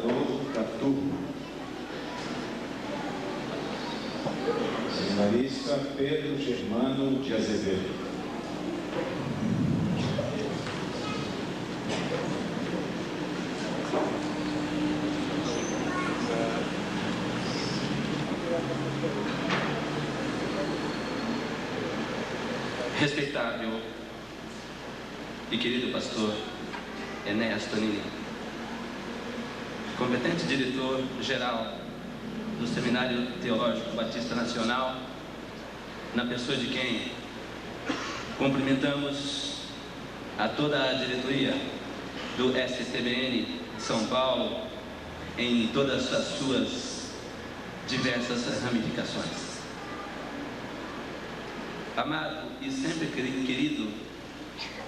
Cardoso Catu. Seminarista Pedro Germano de Azevedo. Respeitável e querido pastor Enéas Tonini, competente diretor-geral do Seminário Teológico Batista Nacional, na pessoa de quem cumprimentamos a toda a diretoria do STBN de São Paulo em todas as suas diversas ramificações. Amado e sempre querido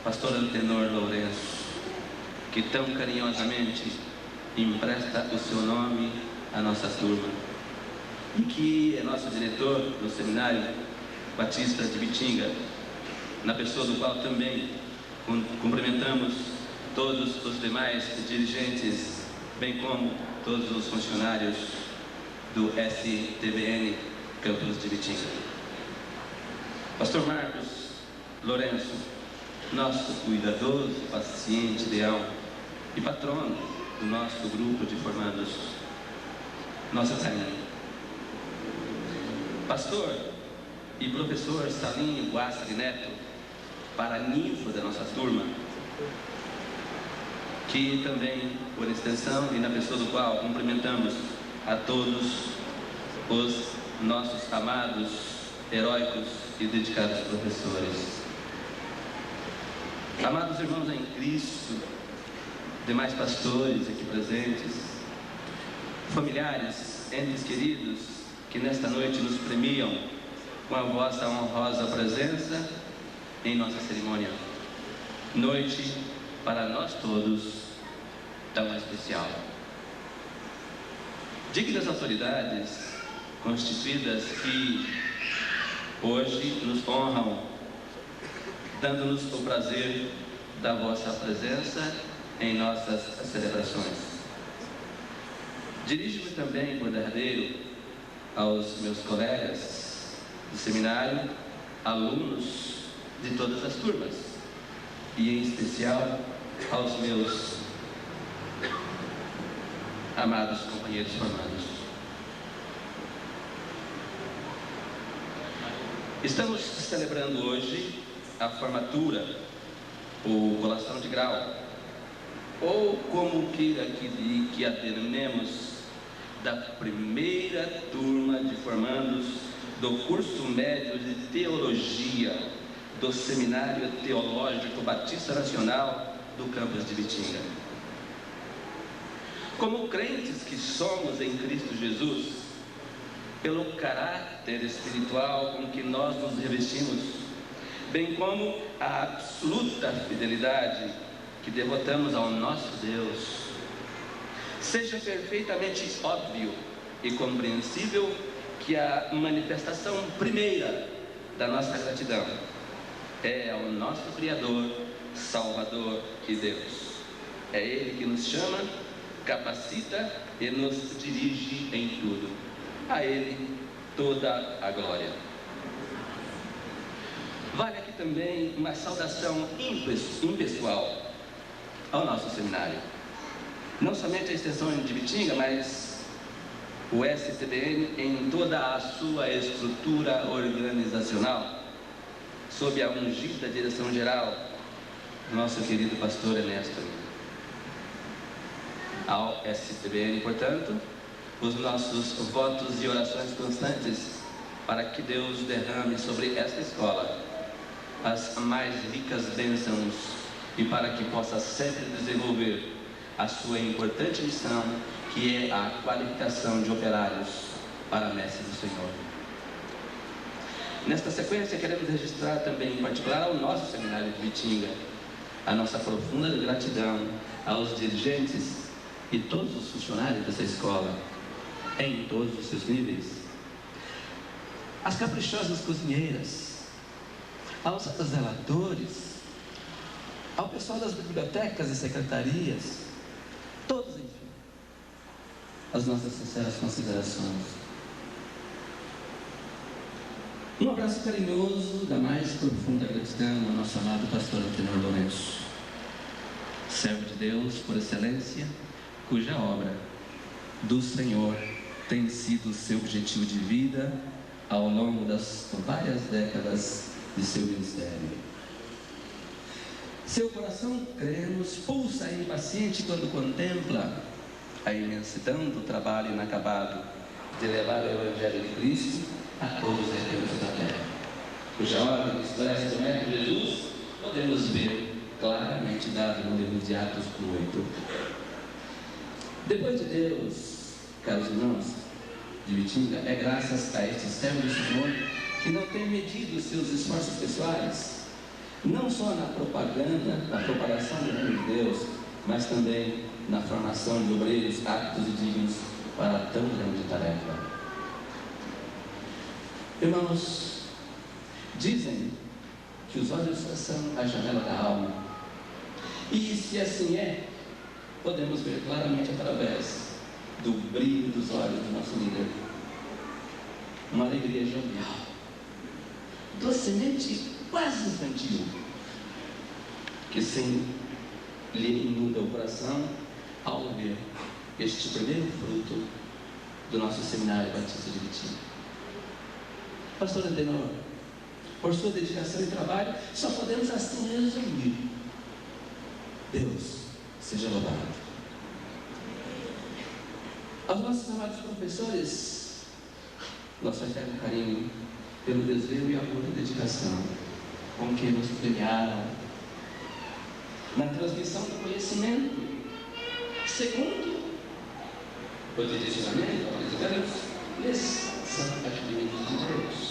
pastor Antenor Lourenço, que tão carinhosamente empresta o seu nome à nossa turma e que é nosso diretor do Seminário Batista de Bitinga, na pessoa do qual também cumprimentamos todos os demais dirigentes, bem como todos os funcionários do STBN Campus de Bitinga. Pastor Marcos Lourenço, nosso cuidadoso, paciente, leão e patrono do nosso grupo de formandos, nosso carinho. Pastor e professor Salinho Guastre Neto, paraninfo da nossa turma, que também, por extensão e na pessoa do qual cumprimentamos a todos os nossos amados, heróicos e dedicados professores. Amados irmãos em Cristo, demais pastores aqui presentes, familiares, entes queridos, que nesta noite nos premiam com a vossa honrosa presença em nossa cerimônia. Noite para nós todos tão especial. Dignas autoridades constituídas que hoje nos honram, dando-nos o prazer da vossa presença em nossas celebrações. Dirijo-me também, por derradeiro, aos meus colegas de seminário, alunos de todas as turmas, e em especial aos meus amados companheiros formandos. Estamos celebrando hoje a formatura, ou colação de grau, ou como queira que a denominemos, da primeira turma de formandos do curso médio de Teologia do Seminário Teológico Batista Nacional do campus de Bitinga. Como crentes que somos em Cristo Jesus, pelo caráter espiritual com que nós nos revestimos, bem como a absoluta fidelidade que devotamos ao nosso Deus, seja perfeitamente óbvio e compreensível que a manifestação primeira da nossa gratidão é ao nosso Criador, Salvador e Deus. É Ele que nos chama, capacita e nos dirige em tudo. A Ele toda a glória. Vale aqui também uma saudação impessoal ao nosso seminário. Não somente a extensão de Bitinga, mas o STBN em toda a sua estrutura organizacional, sob a ungida direção geral do nosso querido pastor Ernesto. Ao STBN, portanto, os nossos votos e orações constantes para que Deus derrame sobre esta escola as mais ricas bênçãos e para que possa sempre desenvolver a sua importante missão, que é a qualificação de operários para a messe do Senhor. Nesta sequência, queremos registrar também, em particular, ao nosso seminário de Bitinga, a nossa profunda gratidão aos dirigentes e todos os funcionários dessa escola, em todos os seus níveis, as caprichosas cozinheiras, aos zeladores, ao pessoal das bibliotecas e secretarias, todos, enfim, as nossas sinceras considerações. Um abraço carinhoso da mais profunda gratidão ao nosso amado pastor Antenor Lourenço, servo de Deus por excelência, cuja obra do Senhor tem sido o seu objetivo de vida ao longo das várias décadas de seu ministério. Seu coração, cremos, pulsa impaciente quando contempla a imensidão do trabalho inacabado de levar o Evangelho de Cristo a todos os recursos da terra, cuja ordem expressa do Mestre Jesus podemos ver claramente dado no livro de Atos 8. Depois de Deus, caros irmãos de Bitinga, é graças a este servo do Senhor que não tem medido os seus esforços pessoais, não só na propaganda, na propagação do reino de Deus, mas também na formação de obreiros aptos e dignos para tão grande tarefa. Irmãos, dizem que os olhos são a janela da alma, e se assim é, podemos ver claramente através do brilho dos olhos do nosso líder uma alegria jovial, docemente quase infantil, que sim lhe inunda o coração ao ver este primeiro fruto do nosso seminário Batista de Bitinga. Pastor Antenor, por sua dedicação e trabalho, só podemos assim resumir: Deus seja louvado. Aos nossos amados professores, nosso eterno carinho pelo desvelo e amor e dedicação com que nos premiaram na transmissão do conhecimento, segundo o direcionamento apresentamos, eles são adquiridos de Deus.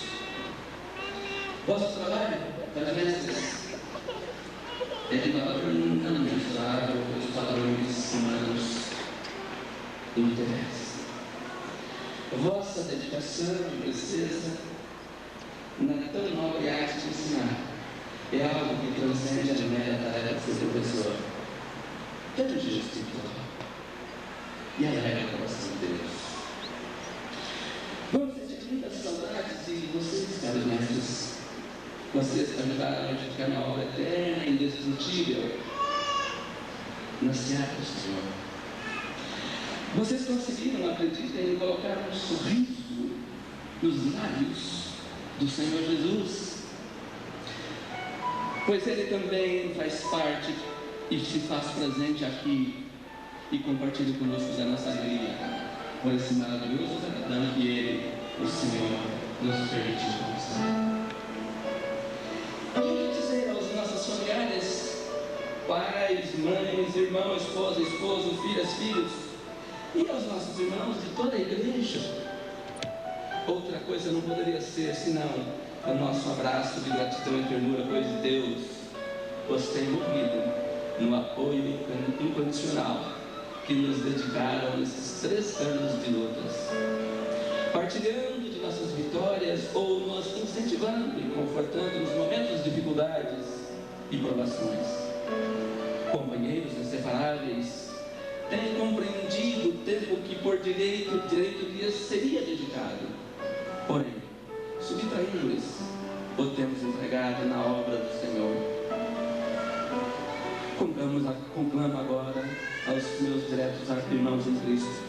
Vosso trabalho, para mestres, é de valor incomensurável pelos padrões humanos e interesse. Vossa dedicação e presteza na tão nobre arte de ensinar é algo que transcende a mera tarefa de ser professor. Tanto de espiritual e alegra o coração de Deus. Vamos sentir muitas saudades de vocês, caros mestres. Vocês ajudaram a edificar uma obra eterna e indestrutível na seara do Senhor. Vocês conseguiram, acreditem, colocar um sorriso nos lábios do Senhor Jesus, pois Ele também faz parte e se faz presente aqui e compartilha conosco da nossa alegria por esse maravilhoso cidadão que Ele, o Senhor, nos permitiu conquistar. O que dizer aos nossos familiares, pais, mães, irmãos, esposa, esposo, filhas, filhos, e aos nossos irmãos de toda a igreja? Outra coisa não poderia ser senão o nosso abraço de gratidão e ternura, pois Deus os tem movido no apoio incondicional que nos dedicaram nesses 3 anos de lutas, partilhando de nossas vitórias ou nos incentivando e confortando nos momentos de dificuldades e provações. Companheiros inseparáveis, têm compreendido o tempo que por direito lhes seria dedicado, porém, subtraindo-lhes, o temos entregado na obra do Senhor. Conclamo agora aos meus diretos irmãos em Cristo,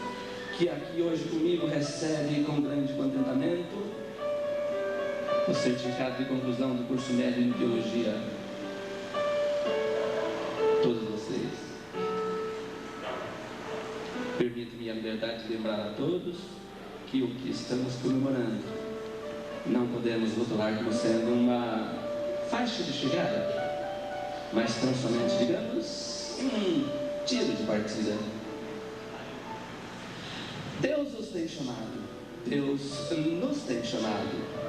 que aqui hoje comigo recebem com grande contentamento o certificado de conclusão do curso médio em Teologia. Todos vocês. Permito-me a liberdade de lembrar a todos que o que estamos comemorando não podemos rotular como sendo uma faixa de chegada, mas tão somente, digamos, um tiro de partida. Deus os tem chamado, Deus nos tem chamado.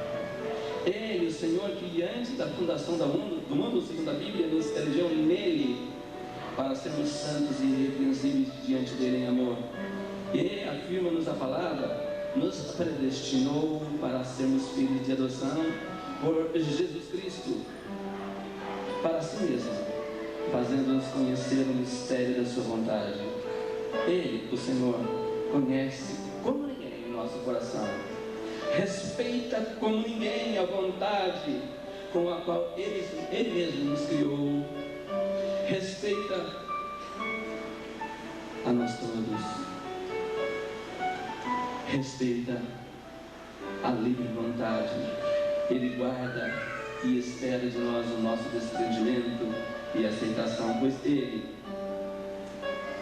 Ele, o Senhor, que antes da fundação do mundo, segundo a Bíblia, nos elegeu nele para sermos santos e irrepreensíveis diante dele em amor. E afirma-nos a palavra, nos predestinou para sermos filhos de adoção por Jesus Cristo, para si mesmo, fazendo-nos conhecer o mistério da sua vontade. Ele, o Senhor, conhece como ninguém o nosso coração, respeita como ninguém a vontade com a qual Ele mesmo nos criou, respeita a nós todos, respeita a livre vontade. Ele guarda e espera de nós o nosso desprendimento e aceitação, pois Ele,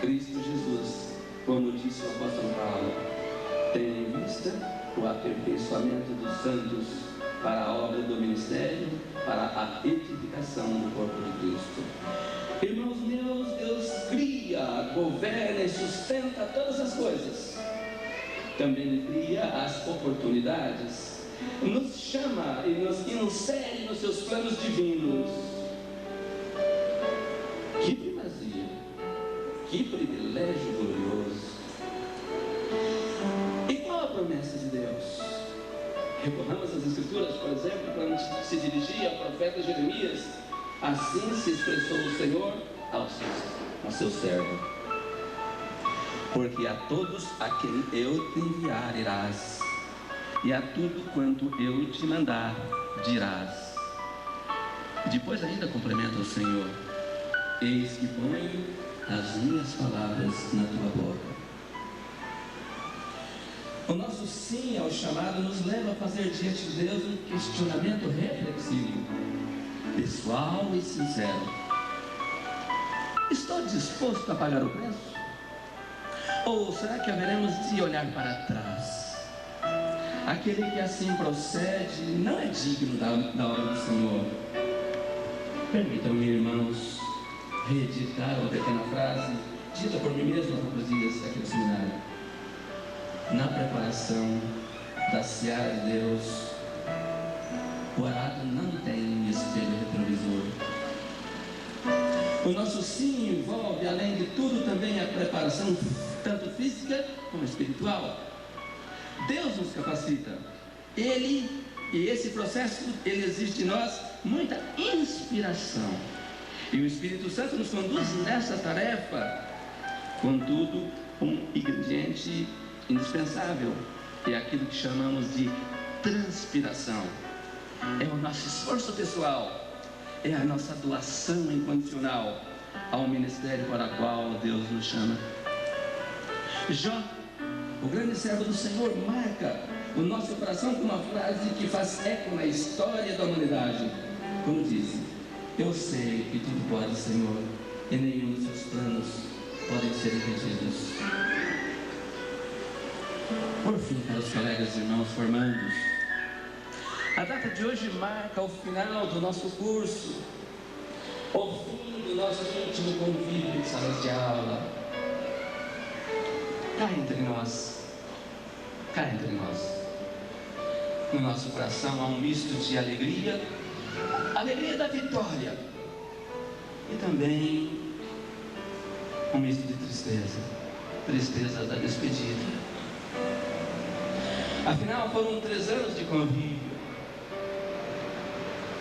Cristo Jesus, como disse o apóstolo Paulo, tem em vista o aperfeiçoamento dos santos para a obra do ministério, para a edificação do corpo de Cristo. Irmãos meus, Deus cria, governa e sustenta todas as coisas. Também cria as oportunidades, nos chama e nos insere nos seus planos divinos. Que primazia, que privilégio glorioso! E qual a promessa de Deus? Recorramos às Escrituras, por exemplo, quando se dirigia ao profeta Jeremias: assim se expressou o Senhor ao seu servo, porque a todos a quem eu te enviar irás, e a tudo quanto eu te mandar dirás. Depois ainda complementa o Senhor: eis que ponho as minhas palavras na tua boca. O nosso sim ao chamado nos leva a fazer diante de Deus um questionamento reflexivo, pessoal e sincero. Estou disposto a pagar o preço? Ou será que haveremos de olhar para trás? Aquele que assim procede não é digno da obra do Senhor. Permitam-me, irmãos, reeditar uma pequena frase dita por mim mesmo há poucos dias aqui no seminário. Na preparação da seara de Deus, o arado não tem espelho retrovisor. O nosso sim envolve, além de tudo, também a preparação tanto física como espiritual. Deus nos capacita. E esse processo, ele exige de nós muita inspiração. E o Espírito Santo nos conduz nessa tarefa. Contudo, um ingrediente indispensável é aquilo que chamamos de transpiração. É o nosso esforço pessoal, é a nossa doação incondicional ao ministério para o qual Deus nos chama. Jó, o grande servo do Senhor, marca o nosso coração com uma frase que faz eco na história da humanidade. Como diz: eu sei que tudo pode, Senhor, e nenhum dos seus planos podem ser impedidos. Por fim, caros colegas e irmãos formandos, a data de hoje marca o final do nosso curso, o fim do nosso último convívio em salas de aula. Cá entre nós, no nosso coração há um misto de alegria da vitória, e também um misto de tristeza da despedida. Afinal, foram 3 anos de convívio.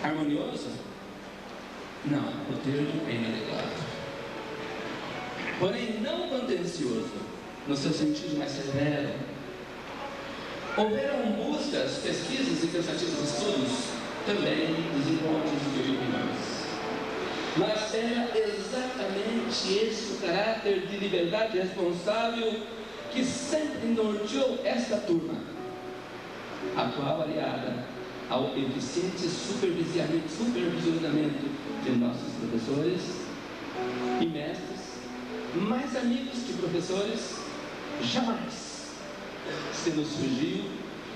Harmonioso? Não, o termo é inadequado. Porém, não contencioso, no seu sentido mais severo. Houveram buscas, pesquisas e cansativos estudos, também desencontros de opiniões. Mas era exatamente esse o caráter de liberdade responsável que sempre norteou esta turma, a qual, aliada ao eficiente supervisionamento de nossos professores e mestres, mais amigos que professores, jamais se nos surgiu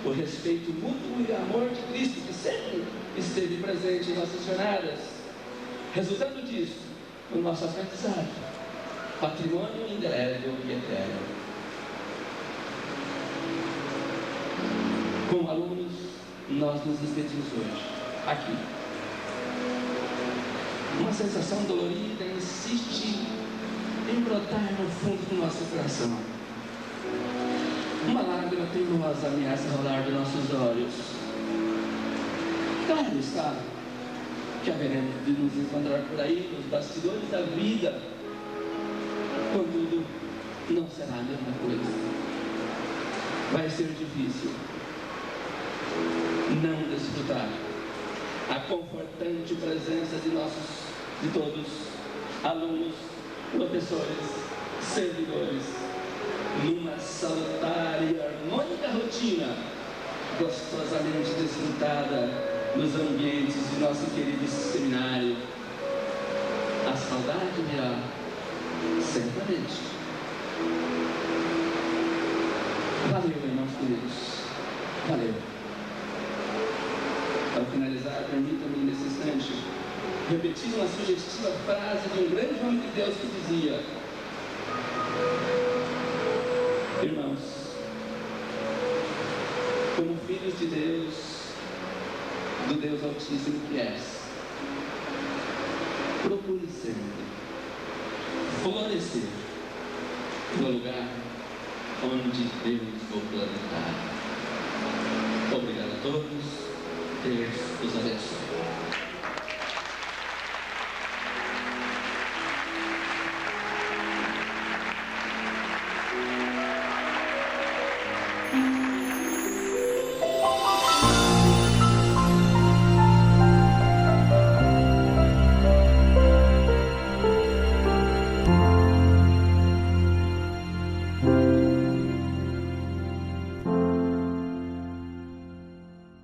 o respeito mútuo e amor de Cristo, que sempre esteve presente em nossas jornadas, resultando disso, o nosso aprendizado, patrimônio indelével e eterno. Como alunos, nós nos despedimos hoje, aqui. Uma sensação dolorida insiste em brotar no fundo do nosso coração. Uma lágrima teimosa ameaça rolar dos nossos olhos. Claro está que haveremos de nos encontrar por aí nos bastidores da vida. Contudo, não será a mesma coisa. vai ser difícil não desfrutar a confortante presença de todos, alunos, professores, servidores, numa salutar e harmônica rotina, gostosamente desfrutada nos ambientes de nosso querido seminário. A saudade virá, certamente. Valeu, irmãos queridos. Valeu. Para finalizar, permitam-me nesse instante repetir uma sugestiva frase de um grande homem de Deus que dizia: irmãos, como filhos de Deus, do Deus Altíssimo que és, procure sempre florescer no lugar onde Deus vos plantar. Obrigado a todos. Deus os abençoe.